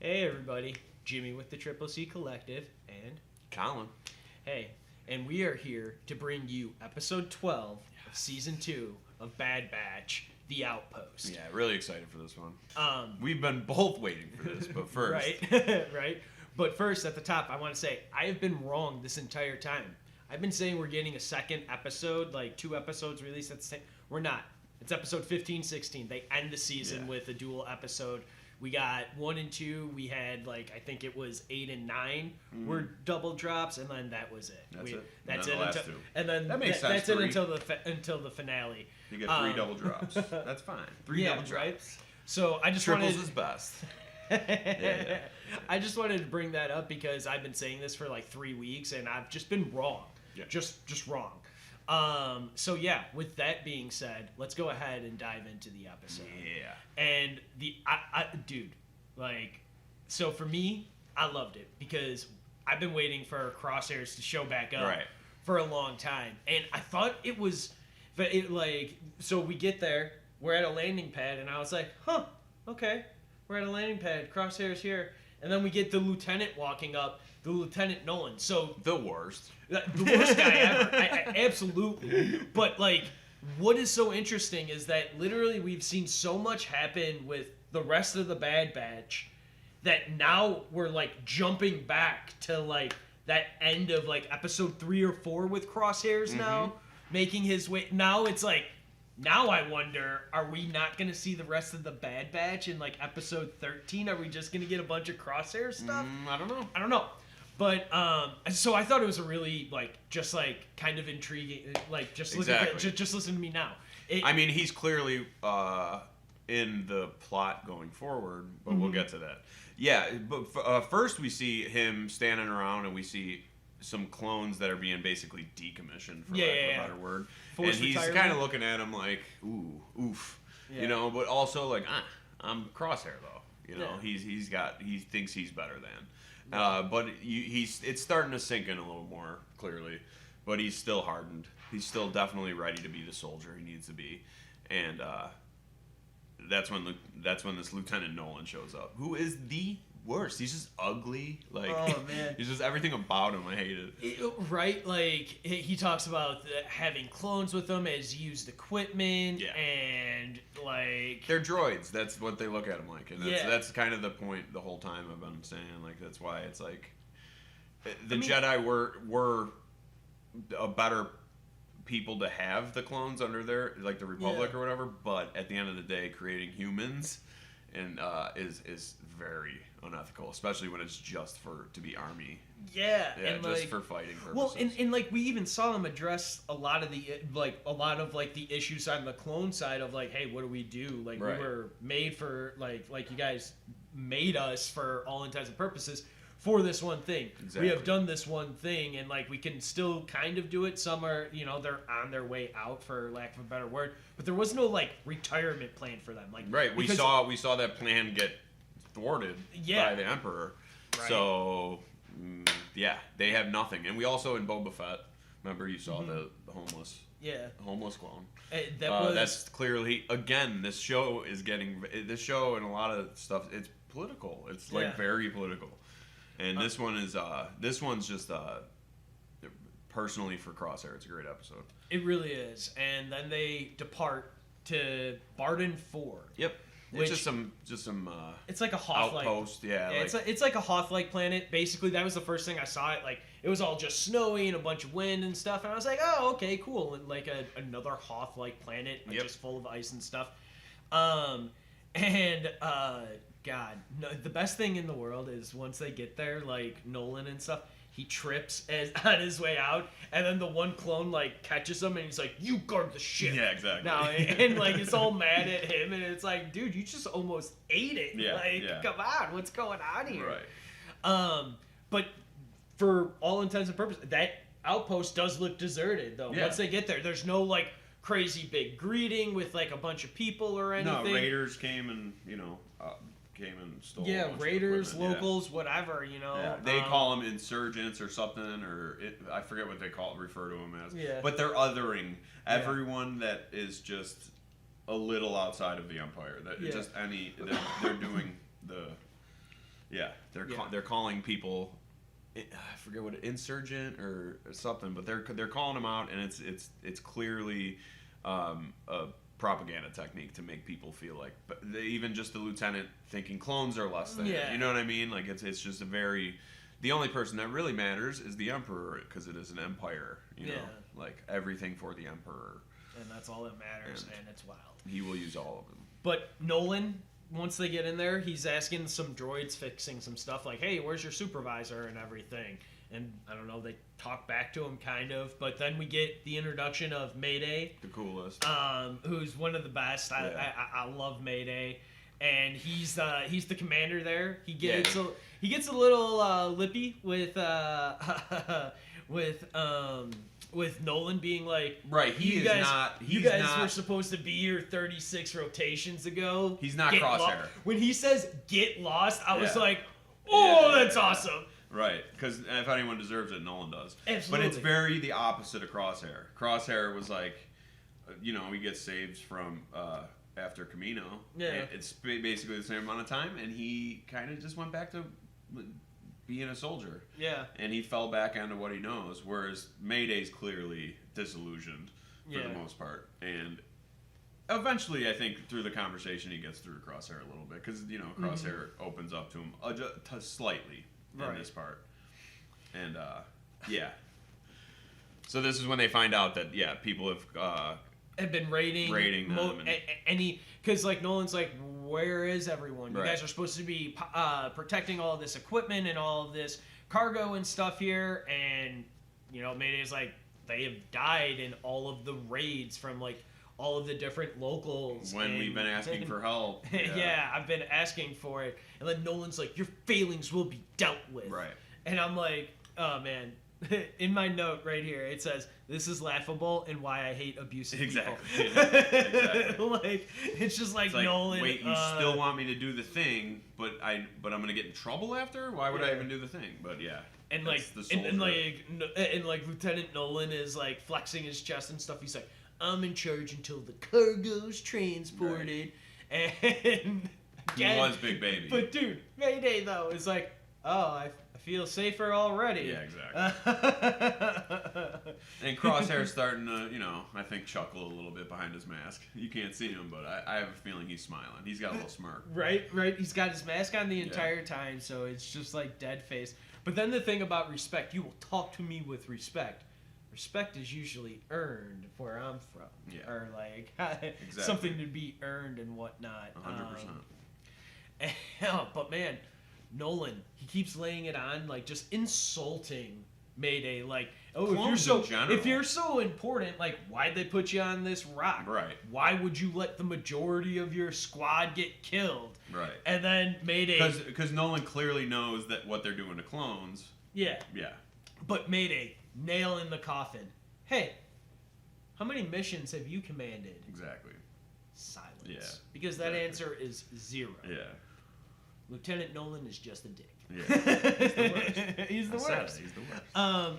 Hey everybody, Jimmy with the Triple C Collective, and Collin. hey, and we are here to bring you episode 12 of season 2 of Bad Batch, The Outpost. Yeah, really excited for this one. We've been both waiting for this, but first. Right, right. But first, at the top, I want to say, I have been wrong this entire time. I've been saying we're getting a second episode, like 2 episodes released at the same. We're not. It's episode 15, 16. They end the season with a dual episode. We got 1 and 2. We had I think it was 8 and 9 were double drops, and then that was it. That's it the last until, two. and then that makes sense. That's it until the finale. You get 3 double drops. That's fine. 3 double drops. Right? So I just Triples wanted is best. yeah. I just wanted to bring that up because I've been saying this for 3 weeks, and I've just been wrong. Yeah. Just wrong. So yeah, with that being said, let's go ahead and dive into the episode. Yeah. And dude, so for me, I loved it because I've been waiting for Crosshairs to show back up for a long time, and I thought it was, so we get there, we're at a landing pad, and I was like, huh, okay, we're at a landing pad, Crosshairs here, and then we get the lieutenant walking up, the Lieutenant Nolan. So the worst. The worst guy ever. I absolutely. But what is so interesting is that literally we've seen so much happen with the rest of the Bad Batch that now we're jumping back to that end of episode 3 or 4 with Crosshairs now making his way. Now it's now I wonder, are we not going to see the rest of the Bad Batch in episode 13? Are we just going to get a bunch of Crosshair stuff? I don't know. But so I thought it was a really just kind of intriguing. Just look at just listen to me now. I mean, he's clearly in the plot going forward, but we'll get to that. Yeah, but first we see him standing around, and we see some clones that are being basically decommissioned, for lack of a better word. Forced and he's retirement. kind of looking at him like, ooh, oof, but also I'm Crosshair though. He thinks he's better than. But it's starting to sink in a little more clearly, but he's still hardened. He's still definitely ready to be the soldier he needs to be, and that's when this Lieutenant Nolan shows up, who is the worst. He's just ugly. Oh man, he's just everything about him I hated. Right, he talks about having clones with him as used equipment, and they're droids. That's what they look at him like, and that's kind of the point the whole time I've been saying. That's why it's Jedi were a better people to have the clones under their the Republic or whatever. But at the end of the day, creating humans and is very unethical, especially when it's just to be army. Yeah, and just for fighting purposes. Well, and we even saw him address a lot of the the issues on the clone side of hey, what do we do? We were made for you guys made us for all intents and purposes for this one thing. Exactly. We have done this one thing, and we can still kind of do it. Some are they're on their way out, for lack of a better word, but there was no retirement plan for them. We saw that plan get thwarted by the Emperor. Right. So they have nothing. And we also in Boba Fett, remember you saw the homeless clone. That's clearly, again, this show and a lot of stuff, it's political. It's very political. And this one's just personally for Crosshair, it's a great episode. It really is. And then they depart to Barden 4. Yep. It's just some. It's like a Hoth-like outpost, it's like a Hoth-like planet. Basically, that was the first thing I saw it. It was all just snowy and a bunch of wind and stuff, and I was like, oh, okay, cool. And another Hoth-like planet, just full of ice and stuff. God, no, the best thing in the world is once they get there, Nolan and stuff. He trips on his way out, and then the one clone catches him, and he's like, "You guard the ship." Yeah, exactly. Now, and it's all mad at him, and it's dude, you just almost ate it. Come on, what's going on here? Right. But for all intents and purposes, that outpost does look deserted, though. Yeah. Once they get there, there's no crazy big greeting with a bunch of people or anything. No, raiders came and came and stole. Yeah, raiders, locals, whatever. Yeah. They call them insurgents or something, or I forget what they refer to them as. Yeah. But they're othering everyone that is just a little outside of the Empire. That just they're doing Yeah, they're calling people. I forget what insurgent or something, but they're calling them out, and it's clearly a propaganda technique to make people feel like, but even just the lieutenant thinking clones are less than. Yeah. You know what I mean? Like it's just a very. The only person that really matters is the emperor because it is an empire. You know, like everything for the emperor. And that's all that matters, and it's wild. He will use all of them. But Nolan, once they get in there, he's asking some droids fixing some stuff like, hey, where's your supervisor and everything? And I don't know, they talk back to him kind of. But then we get the introduction of Mayday. The coolest. Who's one of the best. I love Mayday. And he's the commander there. He gets a little lippy with Nolan being like, right, you guys were supposed to be here 36 rotations ago. He's not Crosshair. When he says get lost, I was like, oh, that's awesome. Right, because if anyone deserves it, Nolan does. Absolutely. But it's very the opposite of Crosshair. Crosshair was like, he gets saved from after Camino. Yeah. It's basically the same amount of time, and he kind of just went back to being a soldier. Yeah. And he fell back onto what he knows, whereas Mayday's clearly disillusioned for the most part. And eventually, I think, through the conversation, he gets through to Crosshair a little bit, because, Crosshair opens up to him slightly in this part. And, So this is when they find out that, people have been raiding them. Because, like, Nolan's like, where is everyone? You guys are supposed to be protecting all of this equipment and all of this cargo and stuff here. And, Mayday's like, they have died in all of the raids from, like, all of the different locals. When we've been asking for help. Yeah, I've been asking for it. And then Nolan's like, your failings will be dealt with. Right. And I'm like, oh, man. In my note right here, it says, this is laughable and why I hate abusive people. Exactly. Like, it's just like, Nolan. Wait, you still want me to do the thing, but I'm going to get in trouble after? Why would I even do the thing? But yeah. And like, and like Lieutenant Nolan is like flexing his chest and stuff. He's like, I'm in charge until the cargo's transported. Right. And again, he was Big Baby. But dude, Mayday though is like, oh, I feel safer already. Yeah, exactly. And Crosshair's starting to, I think chuckle a little bit behind his mask. You can't see him, but I have a feeling he's smiling. He's got a little smirk. Right. He's got his mask on the entire time, so it's just like dead face. But then the thing about respect, you will talk to me with respect. Respect is usually earned where I'm from. Yeah. Or like exactly. Something to be earned and whatnot. 100%. But man, Nolan, he keeps laying it on, like just insulting Mayday, like, oh, if you're so important, like, why'd they put you on this rock? Right. Why would you let the majority of your squad get killed? Right. And then Mayday, because Nolan clearly knows that what they're doing to clones. Yeah. Yeah. But Mayday, nail in the coffin. Hey, how many missions have you commanded? Exactly. Silence. Yeah. Because that answer is 0. Yeah. Lieutenant Nolan is just a dick. Yeah. He's the worst. He's the worst.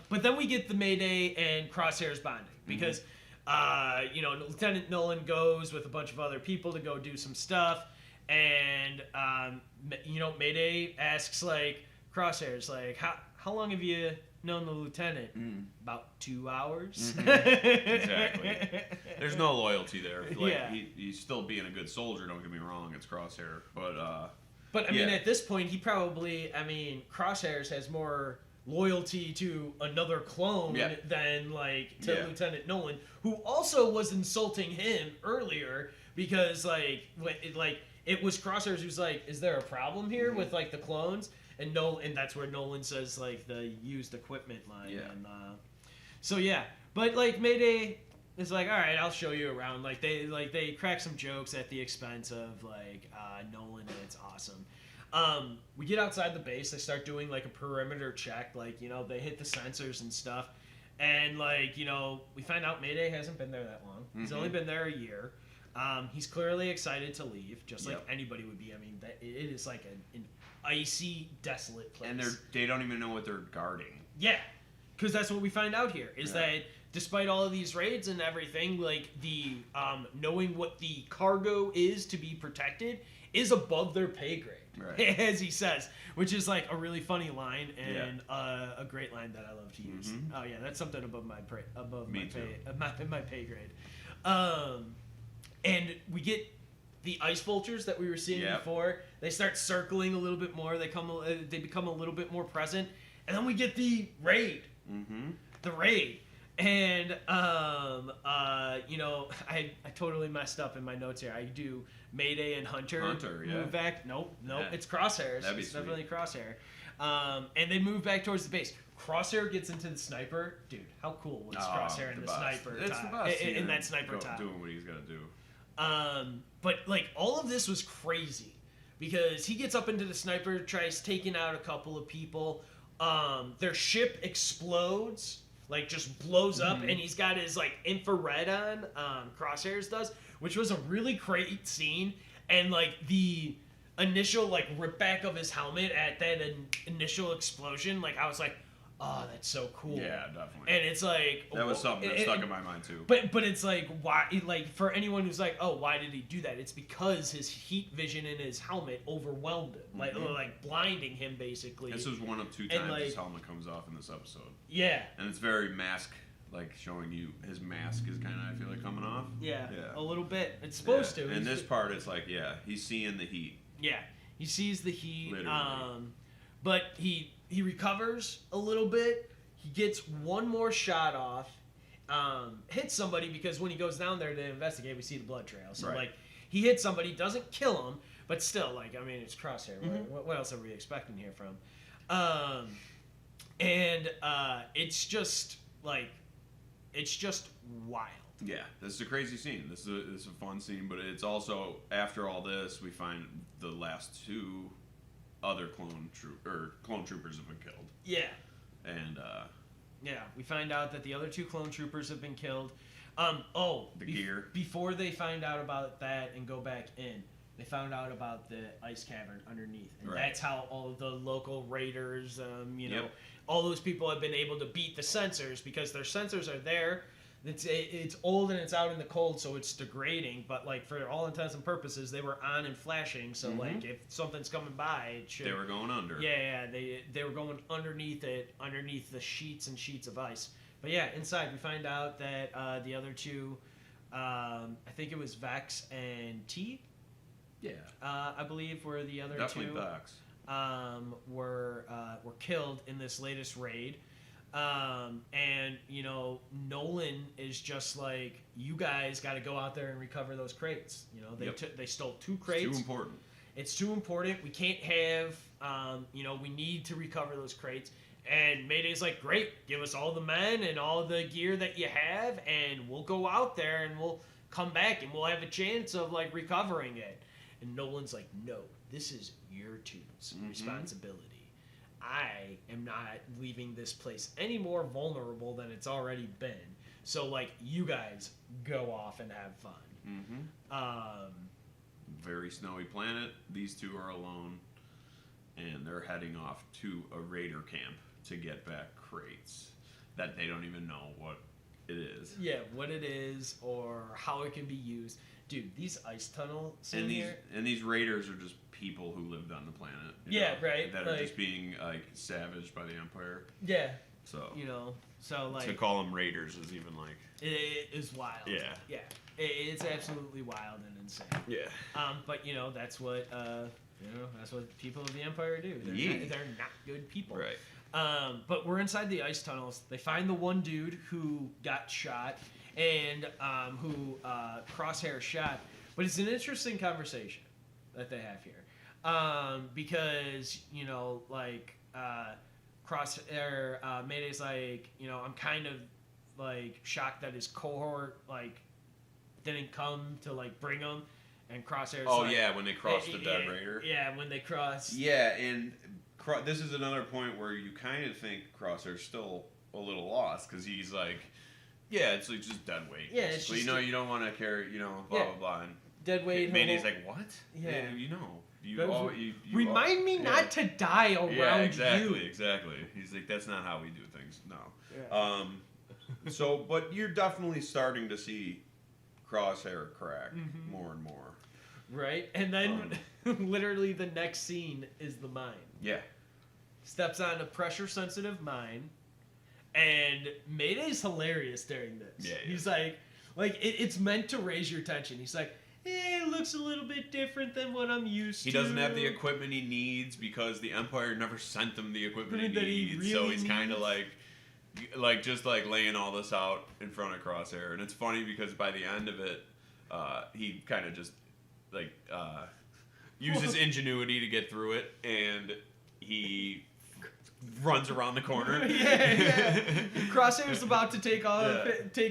But then we get the Mayday and Crosshair's bonding because, Lieutenant Nolan goes with a bunch of other people to go do some stuff, and Mayday asks like Crosshair's like, how long have you known the lieutenant? About 2 hours. Exactly. There's no loyalty there. Like, yeah. He's still being a good soldier. Don't get me wrong. It's Crosshair, But I mean, at this point, he probably, Crosshairs has more loyalty to another clone than to Lieutenant Nolan, who also was insulting him earlier because it was Crosshairs who's like, is there a problem here with the clones? And that's where Nolan says the used equipment line. Yeah. And but Mayday is like, all right, I'll show you around. They crack some jokes at the expense of Nolan, and it's awesome. We get outside the base. They start doing a perimeter check. They hit the sensors and stuff, and we find out Mayday hasn't been there that long. He's only been there a year. He's clearly excited to leave, just like anybody would be. I mean, it is like an icy, desolate place, and they don't even know what they're guarding. Yeah, because that's what we find out here is that despite all of these raids and everything, like the knowing what the cargo is to be protected is above their pay grade, right. as he says, which is like a really funny line and a great line that I love to use. Mm-hmm. Oh yeah, that's something above my pay grade. And we get the ice vultures that we were seeing before. They start circling a little bit more. They become a little bit more present, and then we get the raid. Mm-hmm. The raid. And, you know, I totally messed up in my notes here. I do Mayday and Hunter move back. Nope, it's Crosshairs. It's definitely Crosshair. And they move back towards the base. Crosshair gets into the sniper. Dude, how cool was Crosshair in the sniper It's top? the best. In that sniper top. Doing what he's going to do. But, like, all of this was crazy. Because he gets up into the sniper, tries taking out a couple of people. Their ship explodes. Like, just blows up, and he's got his, like, infrared on, Crosshairs does, which was a really great scene, and, like, the initial, like, rip back of his helmet at that initial explosion, like, I was like, oh, that's so cool. Yeah, definitely. And it's like... That was something that stuck in my mind, too. But it's like, why, like, for anyone who's like, oh, why did he do that? It's because his heat vision in his helmet overwhelmed him. Like blinding him, basically. This was one of 2 times his helmet comes off in this episode. Yeah. And it's very mask, like, showing you his mask is kind of, I feel like, coming off. Yeah, a little bit. It's supposed to. And this part, it's like, he's seeing the heat. Yeah, he sees the heat. Literally. But he recovers a little bit. He gets one more shot off. Hits somebody because when he goes down there to investigate, we see the blood trail. So, like, he hits somebody, doesn't kill him, but still, like, I mean, it's Crosshair. Mm-hmm. What else are we expecting here from? It's just, like, it's just wild. Yeah, this is a crazy scene. This is a fun scene, but it's also, after all this, we find the last 2 other clone troopers have been killed. Yeah. And we find out that the other 2 clone troopers have been killed. Gear. Before they find out about that and go back in, they found out about the ice cavern underneath, and that's how all the local raiders, all those people have been able to beat the sensors because their sensors are there. It's old and it's out in the cold, so it's degrading. But, like, for all intents and purposes, they were on and flashing. So, like, if something's coming by, it should. They were going under. Yeah, they were going underneath it, underneath the sheets and sheets of ice. But yeah, inside we find out that the other 2, I think it was Vex and T. Yeah. I believe were the other Definitely 2. Vex. Were killed in this latest raid. And, you know, Nolan is just like, you guys got to go out there and recover those crates. You know, they stole 2 crates. It's too important. It's too important. We can't have, we need to recover those crates. And Mayday's like, great, give us all the men and all the gear that you have, and we'll go out there and we'll come back and we'll have a chance of, like, recovering it. And Nolan's like, no, this is your 2's responsibility. I am not leaving this place any more vulnerable than it's already been. So, like, you guys go off and have fun. Very snowy planet. These 2 are alone, and they're heading off to a raider camp to get back crates that they don't even know what it is. Yeah, what it is or how it can be used. Dude, these ice tunnels and these raiders are just people who lived on the planet. That are just being, like, savaged by the Empire. Yeah. So, like, to call them raiders is even, like, it is wild. Yeah. Yeah. It's absolutely wild and insane. Yeah. But that's what that's what people of the Empire do. They're not good people. Right. But we're inside the ice tunnels. They find the one dude who got shot and who Crosshair shot. But it's an interesting conversation that they have here. Because, Crosshair, Mayday's like, I'm kind of, like, shocked that his cohort, like, didn't come to, like, bring him. And Crosshair's when they crossed the dead raider. Yeah, when they crossed. Yeah, and this is another point where you kind of think Crosshair's still a little lost, because he's like, it's like just dead weight. Yeah, it's just... you don't want to carry, blah, blah, blah. And dead weight. Mayday's like, what? Yeah. Remind me not to die around you. Yeah, exactly. He's like, that's not how we do things. No. Yeah. So, but you're definitely starting to see Crosshair crack more and more. Right? And then literally the next scene is the mine. Yeah. Steps on a pressure-sensitive mine, and Mayday's hilarious during this. Yeah, He's like it's meant to raise your attention. He's like, it looks a little bit different than what I'm used to. He doesn't have the equipment he needs because the Empire never sent him the equipment That he he needs. really So he's kind of just laying all this out in front of Crosshair. And it's funny because by the end of it, he kind of just uses ingenuity to get through it, and he runs around the corner. Yeah. Crosshair's about to take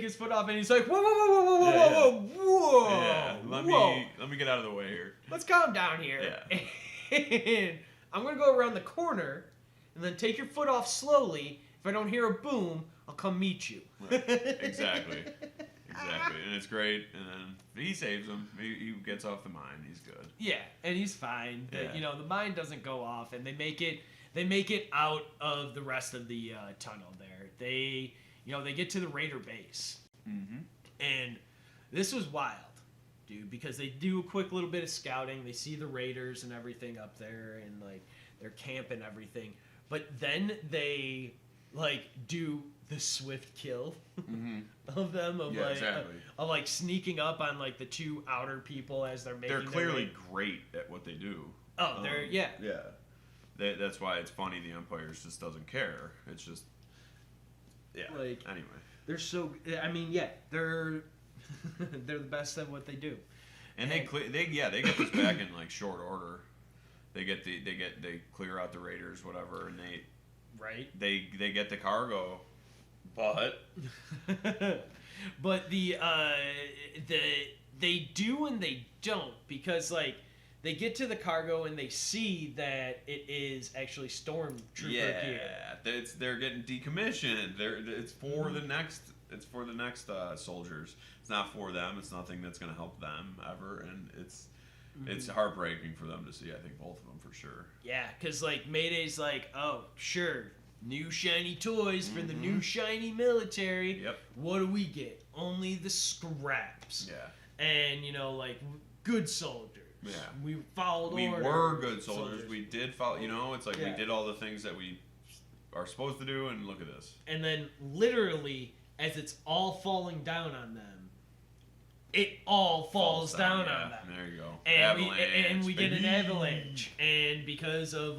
his foot off, and he's like, whoa, whoa, whoa, whoa, whoa, whoa, whoa. Yeah, let me get out of the way here. Let's calm down here. Yeah. And I'm gonna go around the corner, and then take your foot off slowly. If I don't hear a boom, I'll come meet you. Right. Exactly. And it's great. And then he saves him. He gets off the mine. He's good. Yeah, and he's fine. Yeah. The mine doesn't go off, and they make it out of the rest of the tunnel there. They get to the Raider base. Mm-hmm. And this was wild, dude, because they do a quick little bit of scouting. They see the Raiders and everything up there, and their camp and everything. But then they do the swift kill of them of sneaking up on the two outer people as they're making. They're clearly great at what they do. Oh, yeah. That's why it's funny. The Empire just doesn't care. It's just anyway. They're so. I mean, yeah, they're they're the best at what they do. And they get this back in short order. They clear out the Raiders, whatever, and they get the cargo, but they do and they don't, because they get to the cargo and they see that it is actually stormtrooper gear. Yeah, they're getting decommissioned. It's for the next. It's for the next soldiers. It's not for them. It's nothing that's going to help them ever, and it's heartbreaking for them to see. I think both of them for sure. Yeah, because Mayday's oh sure, new shiny toys for the new shiny military. Yep. What do we get? Only the scraps. Yeah. And good soldiers. Yeah. We followed We orders. were good soldiers. We did follow. It's we did all the things that we are supposed to do, and look at this. And then literally, as it's all falling down on them, it all falls down on them. There you go. And we get an avalanche. And because of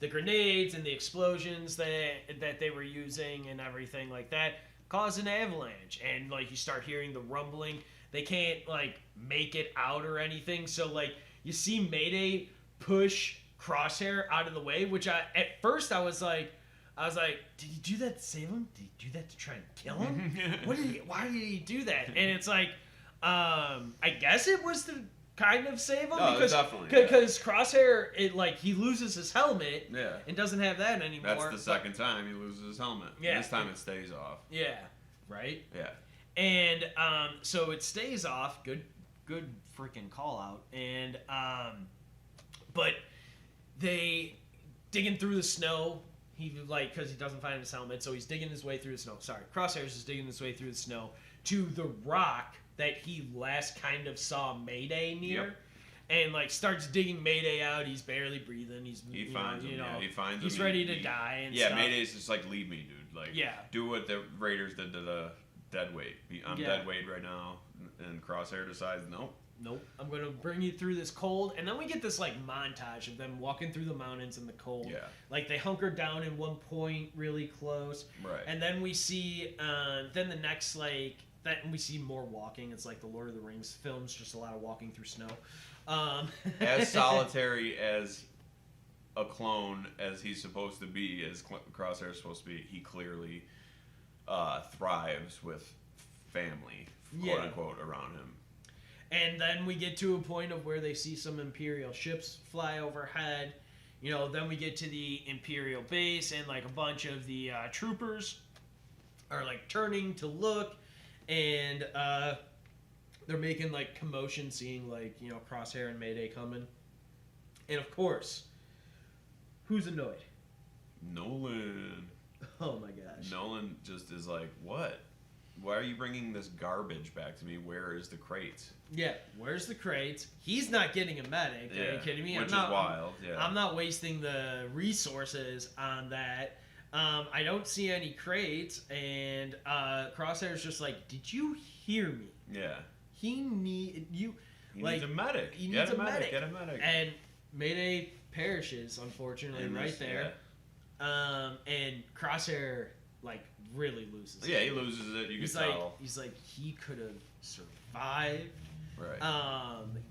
the grenades and the explosions that they were using and everything like that, cause an avalanche. And you start hearing the rumbling. They can't make it out or anything. So you see Mayday push Crosshair out of the way, which at first I was like, did he do that to save him? Did he do that to try and kill him? Why did he do that? And it's I guess it was to kind of save him, because Crosshair, he loses his helmet and doesn't have that anymore. That's the second time he loses his helmet. Yeah. This time it stays off. Yeah. Right? Yeah. And so it stays off. Good freaking call out. And but they digging through the snow. He because he doesn't find his helmet, so he's digging his way through the snow. Sorry, Crosshair's is digging his way through the snow to the rock that he last kind of saw Mayday near. Yep. And starts digging Mayday out. He's barely breathing. He finds him. He finds him. He's ready to die and stuff. Mayday's just leave me, dude. Do what the Raiders did to the dead weight. I'm dead weight right now, and Crosshair decides nope, I'm gonna bring you through this cold. And then we get this montage of them walking through the mountains in the cold. They hunker down in one point really close, right? And then we see then the next and we see more walking. It's the Lord of the Rings films, just a lot of walking through snow. As solitary as a clone as he's supposed to be, as Crosshair's supposed to be, he clearly thrives with family, quote unquote, around him. And then we get to a point of where they see some Imperial ships fly overhead. Then we get to the Imperial base, and a bunch of the troopers are turning to look, and they're making commotion, seeing Crosshair and Mayday coming. And of course, who's annoyed? Nolan. Oh my gosh. Nolan just is what? why are you bringing this garbage back to me? Where is the crates? Yeah, where's the crates? He's not getting a medic. Are you kidding me? Which is wild. I'm not wasting the resources on that. I don't see any crates, and Crosshair's just like, did you hear me? Yeah. He needs a medic. He needs a medic. Get a medic. And Mayday perishes, unfortunately, right there. Yeah. And Crosshair really loses. Yeah, he loses it. You can tell. He's like, he could have survived. Right.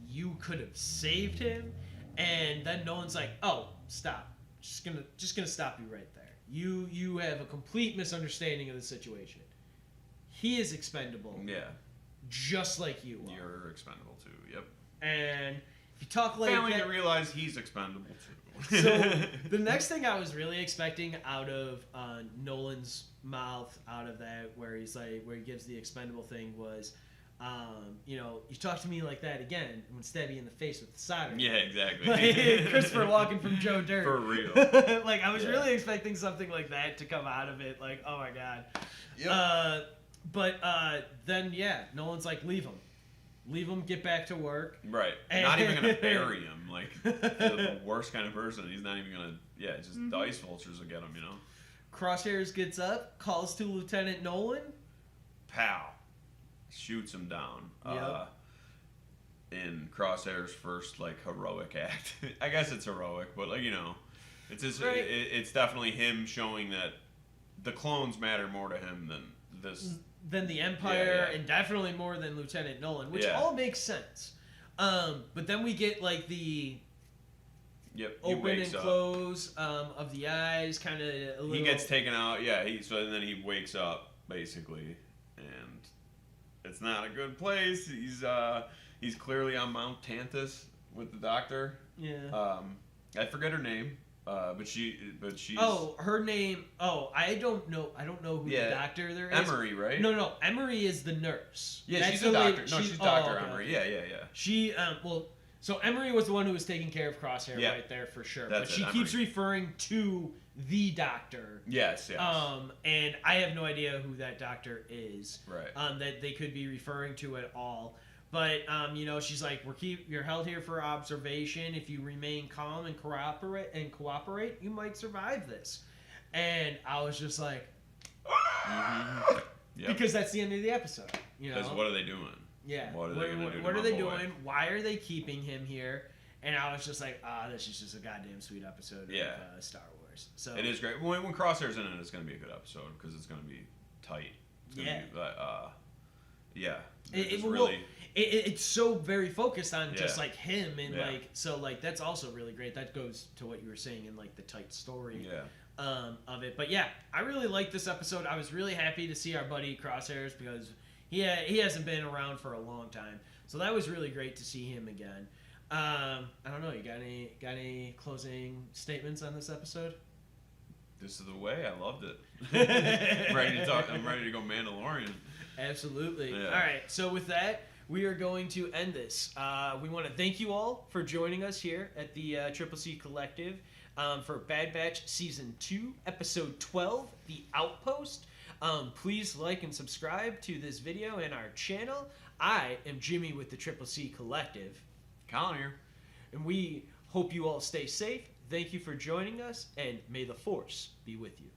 You could have saved him, and then Nolan's like, oh, stop. Just gonna stop you right there. You have a complete misunderstanding of the situation. He is expendable. Yeah. Just like you are. You're expendable too. Yep. And if you talk like failing that, to realize he's expendable too. So the next thing I was really expecting out of Nolan's mouth, out of that, where he gives the expendable thing, was, you talk to me like that again, I'm gonna stab you in the face with the solder. Yeah, exactly. Like Christopher Walken from Joe Dirt. For real. I was really expecting something like that to come out of it. Like, oh my god. Yep. But then Nolan's like, leave him. Leave him, get back to work. Right. Not even going to bury him. Like, the worst kind of person. He's not even going to, just the ice vultures will get him, Crosshairs gets up, calls to Lieutenant Nolan. Pow. Shoots him down. Yep. In Crosshair's first, heroic act. I guess it's heroic, but, it's definitely him showing that the clones matter more to him than the Empire, and definitely more than Lieutenant Nolan, which all makes sense. But then we get the open and close of the eyes, kind of a little. He gets taken out, and then he wakes up basically, and it's not a good place. He's clearly on Mount Tantus with the doctor. Yeah. I forget her name. But she's. Oh, her name. Oh, I don't know who the doctor there is. Emery, right? No. Emery is the nurse. Yeah, she's the doctor. No, she's Dr. Emery. Okay. Yeah. She, so Emery was the one who was taking care of Crosshair right there for sure. But she keeps referring to the doctor. Yes. And I have no idea who that doctor is. Right. That they could be referring to at all. But she's like, you're held here for observation. If you remain calm and cooperate, you might survive this. And I was just like, because that's the end of the episode. Because what are they doing? Yeah. What are they going to do? What are they doing? Why are they keeping him here? And I was just like, this is just a goddamn sweet episode of Star Wars. So it is great. When Crosshair's in it, it's going to be a good episode because it's going to be tight. It's so very focused on just him and that's also really great. That goes to what you were saying in the tight story of it. But I really liked this episode. I was really happy to see our buddy Crosshairs because he hasn't been around for a long time. So that was really great to see him again. I don't know. You got any closing statements on this episode? This is the way. I loved it. I'm ready to talk. I'm ready to go Mandalorian. Absolutely. Yeah. All right. So with that, we are going to end this. We want to thank you all for joining us here at the Triple C Collective for Bad Batch Season 2, Episode 12, The Outpost. Please like and subscribe to this video and our channel. I am Jimmy with the Triple C Collective. Collin here. And we hope you all stay safe. Thank you for joining us, and may the Force be with you.